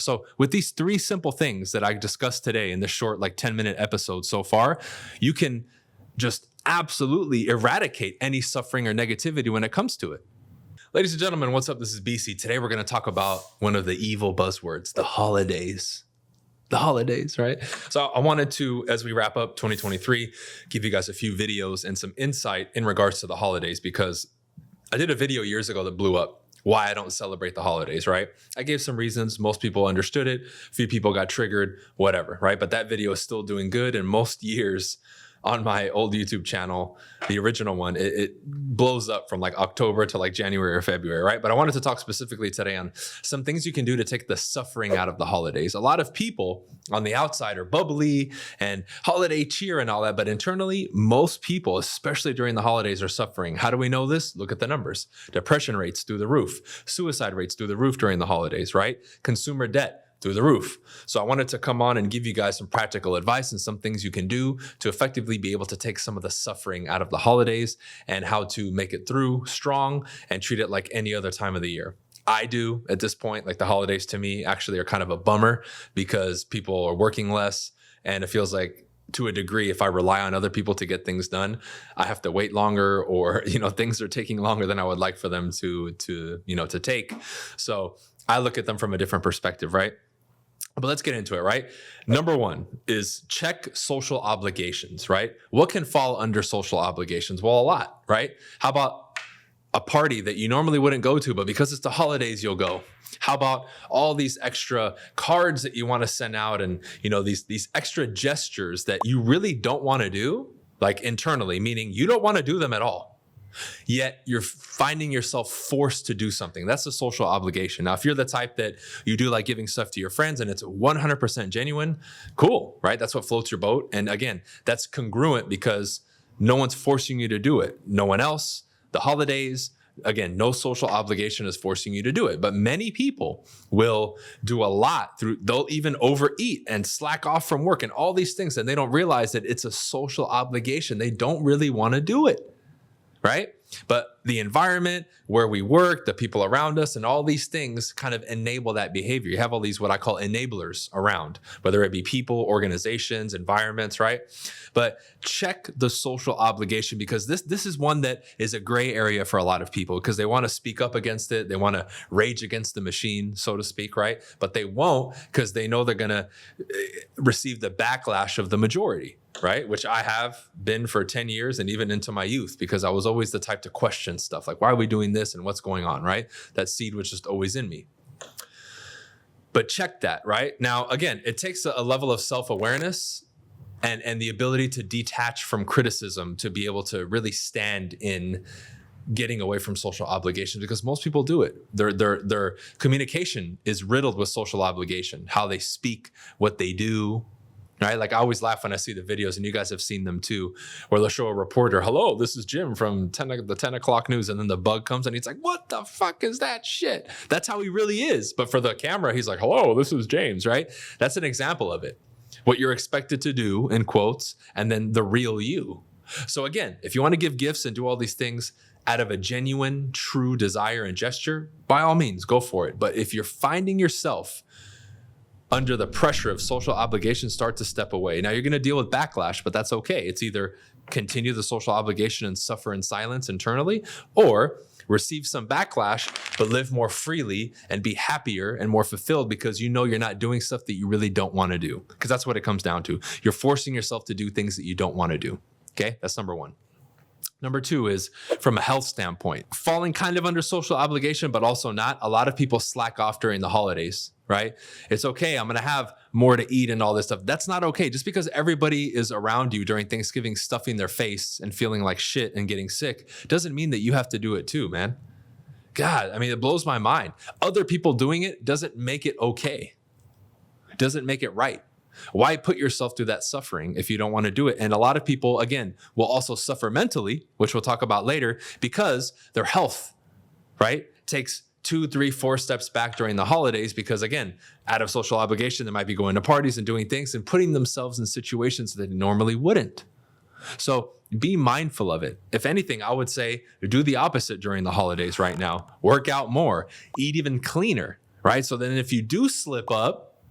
So with these three simple things that I discussed today in this short, like 10-minute episode so far, you can just absolutely eradicate any suffering or negativity when it comes to it. Ladies and gentlemen, what's up? This is BC. Today we're going to talk about one of the evil buzzwords, the holidays. The holidays, right? So I wanted to, as we wrap up 2023, give you guys a few videos and some insight in regards to the holidays, because I did a video years ago that blew up, why I don't celebrate the holidays, right? I gave some reasons. Most people understood it. A few people got triggered, whatever, right? But that video is still doing good. And most years on my old YouTube channel, the original one, it blows up from like October to like January or February, right? But I wanted to talk specifically today on some things you can do to take the suffering out of the holidays. A lot of people on the outside are bubbly and holiday cheer and all that, but internally, most people, especially during the holidays, are suffering. How do we know this? Look at the numbers. Depression rates through the roof, suicide rates through the roof during the holidays, right? Consumer debt through the roof. So I wanted to come on and give you guys some practical advice and some things you can do to effectively be able to take some of the suffering out of the holidays and how to make it through strong and treat it like any other time of the year. I do at this point, like the holidays to me actually are kind of a bummer because people are working less, and it feels like to a degree, if I rely on other people to get things done, I have to wait longer, or, things are taking longer than I would like for them to take. So I look at them from a different perspective, right? But let's get into it, right? Number one is check social obligations, right? What can fall under social obligations? Well, a lot, right? How about a party that you normally wouldn't go to, but because it's the holidays, you'll go? How about all these extra cards that you want to send out, and these extra gestures that you really don't want to do, like internally, meaning you don't want to do them at all, yet you're finding yourself forced to do something. That's a social obligation. Now, if you're the type that you do like giving stuff to your friends and it's 100% genuine, cool, right? That's what floats your boat. And again, that's congruent because no one's forcing you to do it. No one else, the holidays, again, no social obligation is forcing you to do it. But many people will do a lot they'll even overeat and slack off from work and all these things, and they don't realize that it's a social obligation. They don't really want to do it. Right? But the environment where we work, the people around us, and all these things kind of enable that behavior. You have all these what I call enablers around, whether it be people, organizations, environments, right? But check the social obligation, because this is one that is a gray area for a lot of people, because they want to speak up against it. They want to rage against the machine, so to speak, right? But they won't, because they know they're going to receive the backlash of the majority, right? Which I have been for 10 years and even into my youth, because I was always the type to question stuff like, why are we doing this and what's going on, right? That seed was just always in me. But check that, right? Now, again, it takes a level of self-awareness and the ability to detach from criticism to be able to really stand in getting away from social obligations, because most people do it. Their communication is riddled with social obligation, how they speak, what they do, right? Like I always laugh when I see the videos, and you guys have seen them too, where they'll show a reporter, hello, this is Jim from the 10 o'clock news. And then the bug comes and he's like, what the fuck is that shit? That's how he really is. But for the camera, he's like, hello, this is James, right? That's an example of it. What you're expected to do, in quotes, and then the real you. So again, if you want to give gifts and do all these things out of a genuine, true desire and gesture, by all means, go for it. But if you're finding yourself under the pressure of social obligations, start to step away. Now, you're going to deal with backlash, but that's okay. It's either continue the social obligation and suffer in silence internally, or receive some backlash, but live more freely and be happier and more fulfilled, because you know you're not doing stuff that you really don't want to do. Because that's what it comes down to. You're forcing yourself to do things that you don't want to do. Okay, that's number one. Number two is from a health standpoint, falling kind of under social obligation, but also not. A lot of people slack off during the holidays, right? It's okay, I'm going to have more to eat and all this stuff. That's not okay. Just because everybody is around you during Thanksgiving stuffing their face and feeling like shit and getting sick doesn't mean that you have to do it too, man. God, I mean, it blows my mind. Other people doing it doesn't make it okay. It doesn't make it right. Why put yourself through that suffering if you don't want to do it? And a lot of people, again, will also suffer mentally, which we'll talk about later, because their health, right, takes 2, 3, 4 steps back during the holidays, because again, out of social obligation, they might be going to parties and doing things and putting themselves in situations that they normally wouldn't. So be mindful of it. If anything, I would say do the opposite during the holidays right now. Work out more, eat even cleaner, right? So then if you do slip up,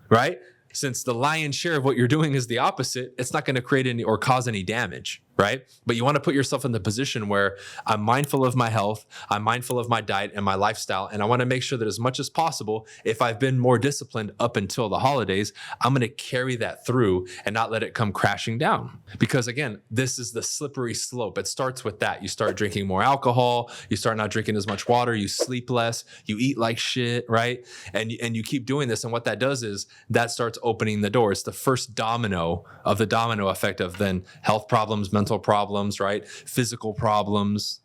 right, since the lion's share of what you're doing is the opposite, it's not going to create any or cause any damage, right? But you want to put yourself in the position where I'm mindful of my health, I'm mindful of my diet and my lifestyle, and I want to make sure that as much as possible, if I've been more disciplined up until the holidays, I'm going to carry that through and not let it come crashing down. Because again, this is the slippery slope. It starts with that. You start drinking more alcohol, you start not drinking as much water, you sleep less, you eat like shit, right? And you keep doing this, and what that does is that starts opening the door. It's the first domino of the domino effect of then health problems, mental problems, right? Physical problems,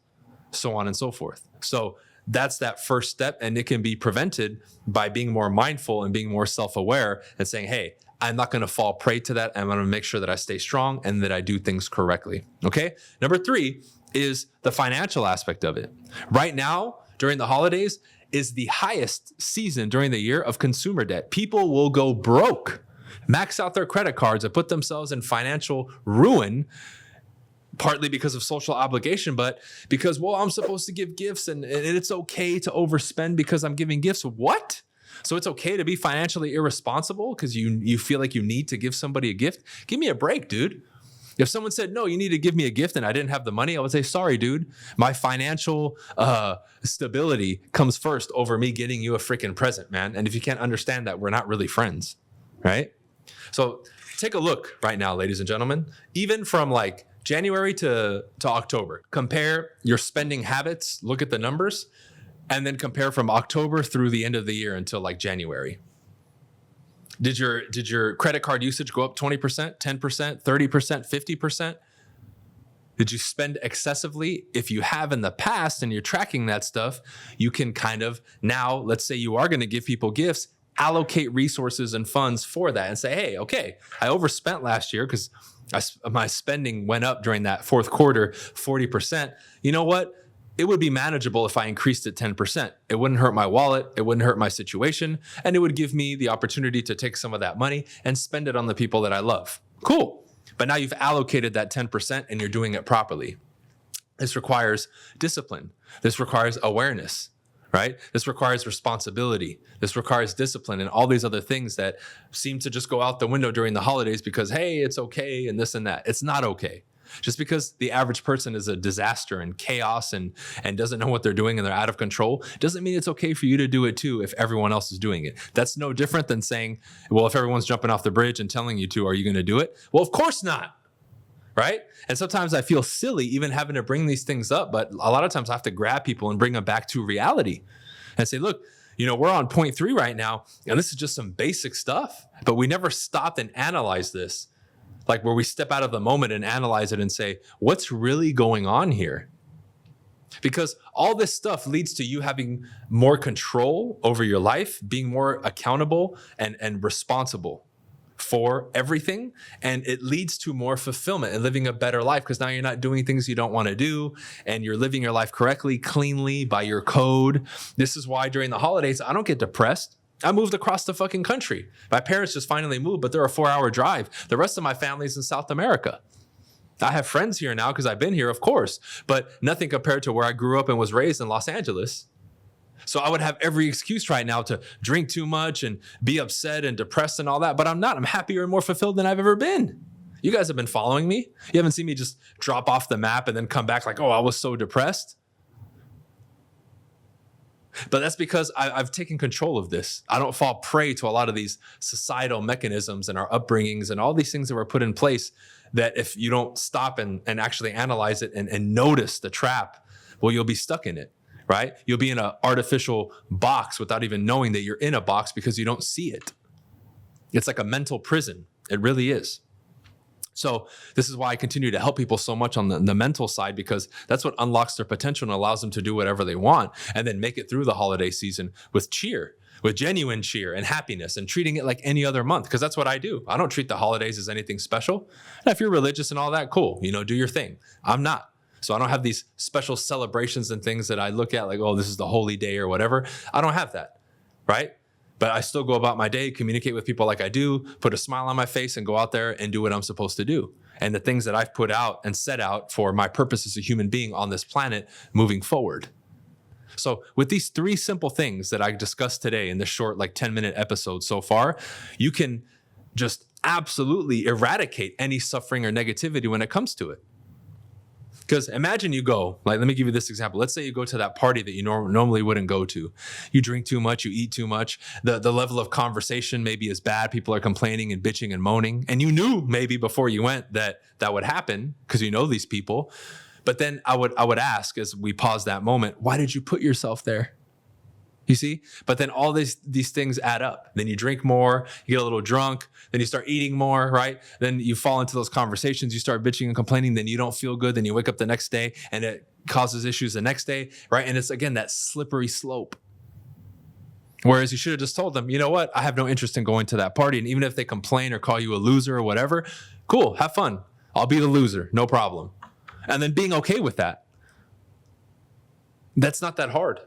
so on and so forth. So that's that first step, and it can be prevented by being more mindful and being more self-aware and saying, hey, I'm not going to fall prey to that. I'm going to make sure that I stay strong and that I do things correctly. Okay. Number 3 is the financial aspect of it. Right now, during the holidays, is the highest season during the year of consumer debt. People will go broke, max out their credit cards, and put themselves in financial ruin, partly because of social obligation, but because, well, I'm supposed to give gifts and it's okay to overspend because I'm giving gifts. What? So it's okay to be financially irresponsible because you feel like you need to give somebody a gift? Give me a break, dude. If someone said, no, you need to give me a gift and I didn't have the money, I would say, sorry, dude. My financial stability comes first over me getting you a freaking present, man. And if you can't understand that, we're not really friends, right? So take a look right now, ladies and gentlemen, even from like January to October, compare your spending habits, look at the numbers, and then compare from October through the end of the year until like January. Did your credit card usage go up 20%, 10%, 30%, 50%? Did you spend excessively? If you have in the past and you're tracking that stuff, you can kind of now, let's say you are going to give people gifts, allocate resources and funds for that and say, hey, okay, I overspent last year because my spending went up during that fourth quarter, 40%. You know what? It would be manageable if I increased it 10%. It wouldn't hurt my wallet. It wouldn't hurt my situation. And it would give me the opportunity to take some of that money and spend it on the people that I love. Cool. But now you've allocated that 10% and you're doing it properly. This requires discipline. This requires awareness, right? This requires responsibility. This requires discipline and all these other things that seem to just go out the window during the holidays because, hey, it's okay and this and that. It's not okay. Just because the average person is a disaster and chaos and doesn't know what they're doing and they're out of control doesn't mean it's okay for you to do it too if everyone else is doing it. That's no different than saying, well, if everyone's jumping off the bridge and telling you to, are you going to do it? Well, of course not. Right? And sometimes I feel silly even having to bring these things up, but a lot of times I have to grab people and bring them back to reality and say, look, we're on point 3 right now, and this is just some basic stuff, but we never stopped and analyzed this. Like where we step out of the moment and analyze it and say, what's really going on here? Because all this stuff leads to you having more control over your life, being more accountable and responsible for everything. And it leads to more fulfillment and living a better life because now you're not doing things you don't want to do and you're living your life correctly, cleanly by your code. This is why during the holidays, I don't get depressed. I moved across the fucking country. My parents just finally moved, but they're a 4-hour drive. The rest of my family's in South America. I have friends here now because I've been here, of course, but nothing compared to where I grew up and was raised in Los Angeles. So I would have every excuse right now to drink too much and be upset and depressed and all that, but I'm not. I'm happier and more fulfilled than I've ever been. You guys have been following me. You haven't seen me just drop off the map and then come back like, oh, I was so depressed. But that's because I've taken control of this. I don't fall prey to a lot of these societal mechanisms and our upbringings and all these things that were put in place that if you don't stop and actually analyze it and notice the trap, well, you'll be stuck in it, right? You'll be in an artificial box without even knowing that you're in a box because you don't see it. It's like a mental prison. It really is. So this is why I continue to help people so much on the mental side, because that's what unlocks their potential and allows them to do whatever they want and then make it through the holiday season with cheer, with genuine cheer and happiness and treating it like any other month, because that's what I do. I don't treat the holidays as anything special. And if you're religious and all that, cool, do your thing. I'm not. So I don't have these special celebrations and things that I look at like, oh, this is the holy day or whatever. I don't have that, right? But I still go about my day, communicate with people like I do, put a smile on my face and go out there and do what I'm supposed to do. And the things that I've put out and set out for my purpose as a human being on this planet moving forward. So with these three simple things that I discussed today in this short, like 10-minute episode so far, you can just absolutely eradicate any suffering or negativity when it comes to it. Because imagine you go, like, let me give you this example. Let's say you go to that party that you normally wouldn't go to. You drink too much, you eat too much. The level of conversation maybe is bad. People are complaining and bitching and moaning. And you knew maybe before you went that would happen because you know these people. But then I would ask, as we pause that moment, why did you put yourself there? You see? But then all these things add up. Then you drink more, you get a little drunk, then you start eating more, right? Then you fall into those conversations, you start bitching and complaining, then you don't feel good, then you wake up the next day and it causes issues the next day, right? And it's, again, that slippery slope. Whereas you should have just told them, you know what? I have no interest in going to that party. And even if they complain or call you a loser or whatever, cool, have fun. I'll be the loser, no problem. And then being okay with that. That's not that hard.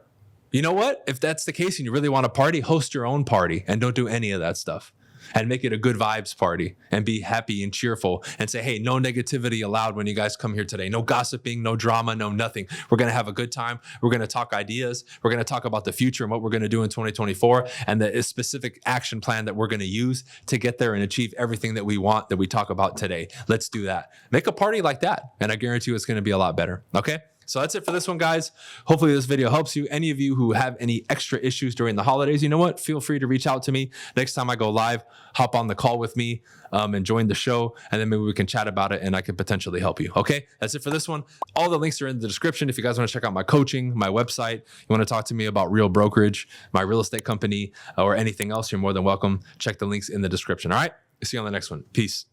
You know what? If that's the case and you really want to party, host your own party and don't do any of that stuff. And make it a good vibes party and be happy and cheerful and say, hey, no negativity allowed when you guys come here today. No gossiping, no drama, no nothing. We're going to have a good time. We're going to talk ideas. We're going to talk about the future and what we're going to do in 2024 and the specific action plan that we're going to use to get there and achieve everything that we want that we talk about today. Let's do that. Make a party like that. And I guarantee you it's going to be a lot better. Okay? So that's it for this one, guys. Hopefully this video helps you. Any of you who have any extra issues during the holidays, you know what? Feel free to reach out to me. Next time I go live, hop on the call with me and join the show. And then maybe we can chat about it and I can potentially help you. Okay, that's it for this one. All the links are in the description. If you guys want to check out my coaching, my website, you want to talk to me about Real Brokerage, my real estate company, or anything else, you're more than welcome. Check the links in the description. All right, see you on the next one. Peace.